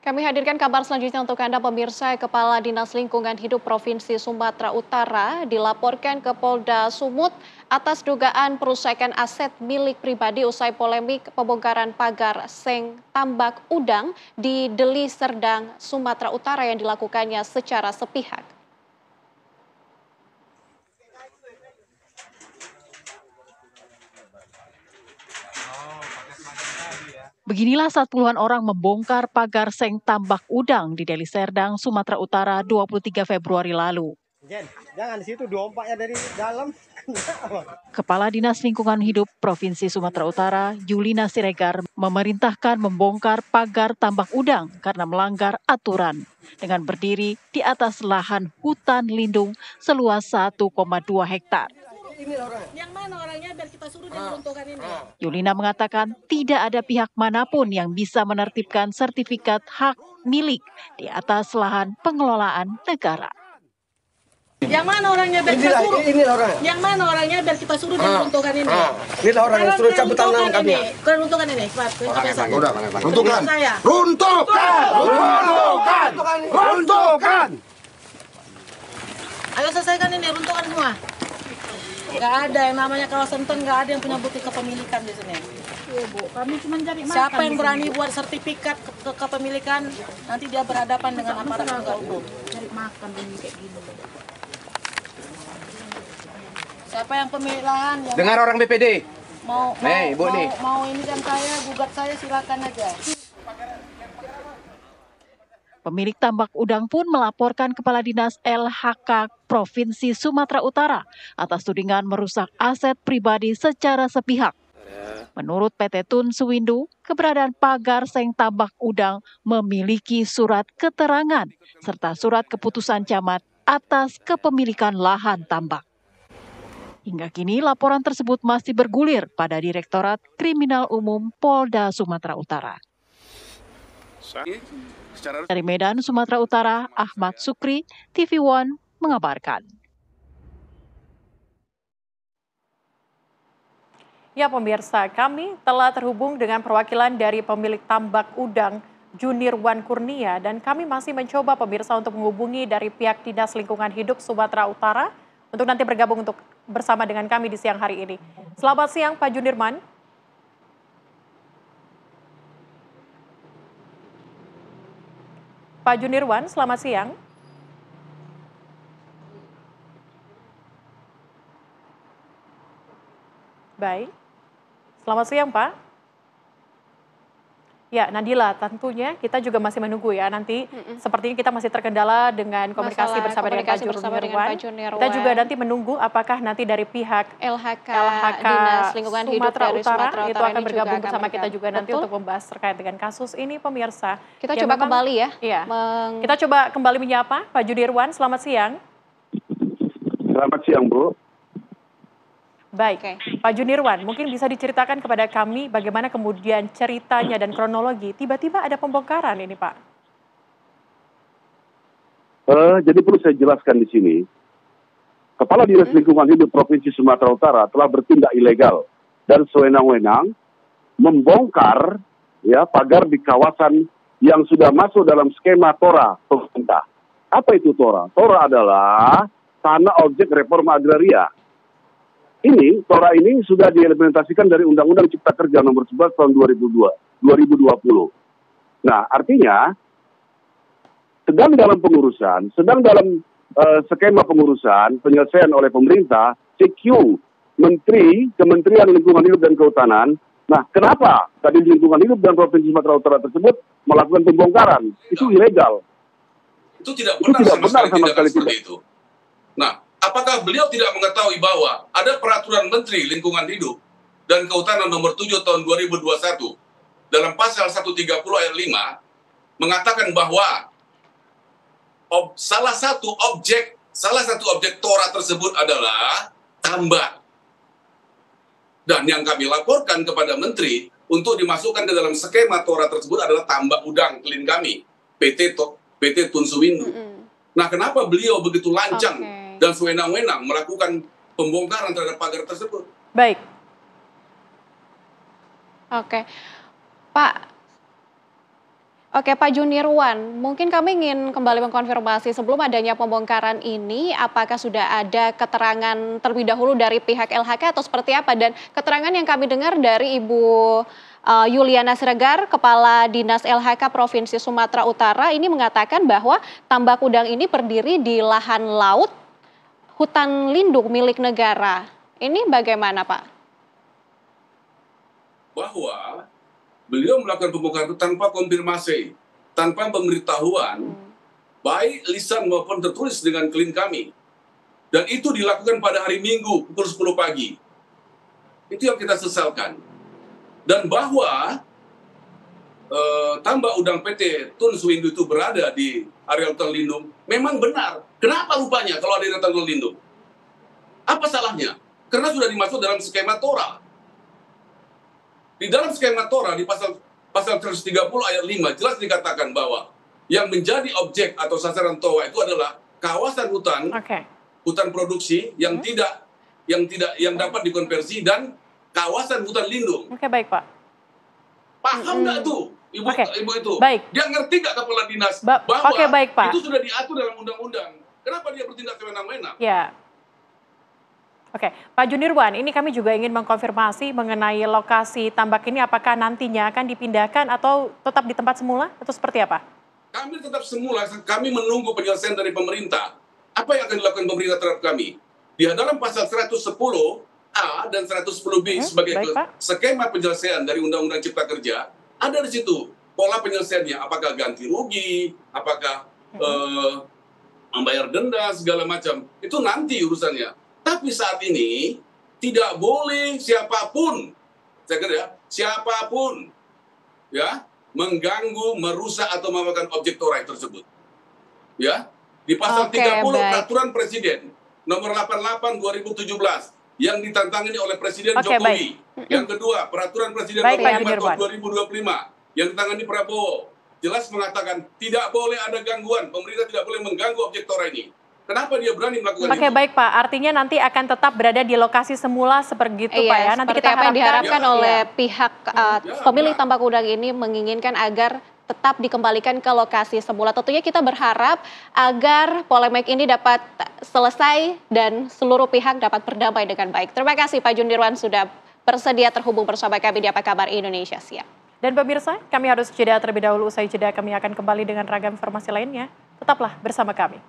Kami hadirkan kabar selanjutnya untuk Anda pemirsa. Kepala Dinas Lingkungan Hidup Provinsi Sumatera Utara dilaporkan ke Polda Sumut atas dugaan perusakan aset milik pribadi usai polemik pembongkaran pagar seng tambak udang di Deli Serdang, Sumatera Utara yang dilakukannya secara sepihak. Beginilah saat puluhan orang membongkar pagar seng tambak udang di Deli Serdang, Sumatera Utara 23 Februari lalu. Jangan di situ diompaknya dari dalam. Kepala Dinas Lingkungan Hidup Provinsi Sumatera Utara, Yulina Siregar, memerintahkan membongkar pagar tambak udang karena melanggar aturan dengan berdiri di atas lahan hutan lindung seluas 1,2 hektar. Yang mana orangnya biar kita suruh dia meruntuhkan ini. Yulina mengatakan tidak ada pihak manapun yang bisa menertibkan sertifikat hak milik di atas lahan pengelolaan negara. Yang mana orangnya biar kita suruh? Ini orangnya. Yang mana orangnya biar kita suruh dia meruntuhkan ini. Inilah orang yang suruh cabut tangan kami. Keruntuhkan ini, cepat. Runtuhkan. Runtuhkan. Ayo selesaikan ini, runtuhkan semua. Nggak ada yang namanya kawasan hutan, nggak ada yang punya bukti kepemilikan di sini. Iya Bu, kami cuma cari makan. Siapa yang berani buat sertifikat kepemilikan, nanti dia berhadapan dengan aparat penegak hukum. Cari makan ini kayak gini. Siapa yang pemilik lahan? Yang Dengar orang BPD. mau ini kan saya, gugat saya, silakan aja. Pemilik tambak udang pun melaporkan Kepala Dinas LHK Provinsi Sumatera Utara atas tudingan merusak aset pribadi secara sepihak. Menurut PT Tun Suwindu, keberadaan pagar seng tambak udang memiliki surat keterangan serta surat keputusan camat atas kepemilikan lahan tambak. Hingga kini laporan tersebut masih bergulir pada Direktorat Kriminal Umum Polda Sumatera Utara. Dari Medan, Sumatera Utara, Ahmad Sukri, TV One mengabarkan. Ya pemirsa, kami telah terhubung dengan perwakilan dari pemilik tambak udang Junirwan Kurnia dan kami masih mencoba pemirsa untuk menghubungi dari pihak Dinas Lingkungan Hidup Sumatera Utara untuk nanti bergabung untuk bersama dengan kami di siang hari ini. Selamat siang Pak Junirwan. Pak Junirwan, selamat siang. Baik. Selamat siang, Pak. Ya, Nadila, tentunya kita juga masih menunggu ya. Nanti sepertinya kita masih terkendala dengan komunikasi bersama dengan Pak Junirwan. Kita juga nanti menunggu apakah nanti dari pihak LHK Dinas Lingkungan Hidup dari Sumatera Utara itu akan bergabung juga bersama kita juga nanti Betul. untuk membahas terkait dengan kasus ini, pemirsa. Kita coba kembali ya. Iya. Kita coba kembali menyapa Pak Junirwan. Selamat siang. Selamat siang, Bu. Baik, Pak Junirwan, mungkin bisa diceritakan kepada kami bagaimana kemudian ceritanya dan kronologi tiba-tiba ada pembongkaran ini, Pak? Jadi perlu saya jelaskan di sini, Kepala Dinas Lingkungan Hidup Provinsi Sumatera Utara telah bertindak ilegal dan sewenang-wenang membongkar ya pagar di kawasan yang sudah masuk dalam skema TORA pemerintah. Apa itu TORA? TORA adalah tanah objek reforma agraria. TORA ini sudah diimplementasikan dari Undang-Undang Cipta Kerja nomor 11 tahun 2020. Nah, artinya sedang dalam pengurusan, sedang dalam skema pengurusan penyelesaian oleh pemerintah, CQ, Kementerian Lingkungan Hidup dan Kehutanan. Nah, kenapa Kadin Lingkungan Hidup dan Provinsi Sumatera Utara tersebut melakukan pembongkaran? Itu ilegal. Itu tidak benar sama sekali seperti itu. Nah, apakah beliau tidak mengetahui bahwa ada peraturan Menteri Lingkungan Hidup dan Kehutanan nomor 7 tahun 2021 dalam pasal 130 ayat 5 mengatakan bahwa salah satu objek TORA tersebut adalah tambak. Dan yang kami laporkan kepada Menteri untuk dimasukkan ke dalam skema TORA tersebut adalah tambak udang klin kami, PT Tun Suwindu. Nah, kenapa beliau begitu lancang dan sewenang-wenang melakukan pembongkaran terhadap pagar tersebut? Baik. Oke. Pak, Oke, Pak Junirwan, mungkin kami ingin kembali mengkonfirmasi sebelum adanya pembongkaran ini, apakah sudah ada keterangan terlebih dahulu dari pihak LHK atau seperti apa? Dan keterangan yang kami dengar dari Ibu Yuliana Siregar, Kepala Dinas LHK Provinsi Sumatera Utara, ini mengatakan bahwa tambak udang ini berdiri di lahan laut hutan lindung milik negara. Ini bagaimana, Pak? Bahwa beliau melakukan pembongkaran itu tanpa konfirmasi, tanpa pemberitahuan, baik lisan maupun tertulis dengan klien kami. Dan itu dilakukan pada hari Minggu pukul 10 pagi. Itu yang kita sesalkan. Dan bahwa tambak udang PT Tun Suwindu itu berada di area hutan lindung, memang benar. Kenapa rupanya kalau ada di hutan lindung? Apa salahnya? Karena sudah dimasuk dalam skema TORA. Di dalam skema TORA di pasal 130 ayat 5 jelas dikatakan bahwa yang menjadi objek atau sasaran TORA itu adalah kawasan hutan, hutan produksi yang yang dapat dikonversi dan kawasan hutan lindung. Oke, baik, Pak. Paham nggak tuh ibu itu? Baik. Dia ngerti nggak Kepala Dinas bahwa baik, Pak. itu sudah diatur dalam undang-undang. Kenapa dia bertindak semena-mena? Ya. Oke, Pak Junirwan, ini kami juga ingin mengkonfirmasi mengenai lokasi tambak ini apakah nantinya akan dipindahkan atau tetap di tempat semula atau seperti apa? Kami tetap semula, kami menunggu penyelesaian dari pemerintah. Apa yang akan dilakukan pemerintah terhadap kami? Di dalam pasal 110A dan 110B sebagai skema penyelesaian dari Undang-Undang Cipta Kerja, ada di situ pola penyelesaiannya, apakah ganti rugi, apakah membayar denda, segala macam. Itu nanti urusannya. Tapi saat ini tidak boleh siapapun, saya kira ya, siapapun ya mengganggu, merusak atau memakan objek TORA tersebut. Ya, di pasal 30 Peraturan Presiden nomor 88 2017 yang ditantangani oleh Presiden Jokowi. Yang kedua, Peraturan Presiden nomor 4 2025 yang ditangani Prabowo jelas mengatakan tidak boleh ada gangguan, pemerintah tidak boleh mengganggu objek TORA ini. Kenapa dia berani melakukan itu? Oke, baik, Pak. Artinya nanti akan tetap berada di lokasi semula seperti itu, Pak ya. Nanti kita apa yang diharapkan oleh pihak pemilik tambak udang ini menginginkan agar tetap dikembalikan ke lokasi semula. Tentunya kita berharap agar polemik ini dapat selesai dan seluruh pihak dapat berdamai dengan baik. Terima kasih Pak Junirwan sudah bersedia terhubung bersama kami di Apa Kabar Indonesia Siang. Dan pemirsa, kami harus jeda terlebih dahulu. Usai jeda kami akan kembali dengan ragam informasi lainnya. Tetaplah bersama kami.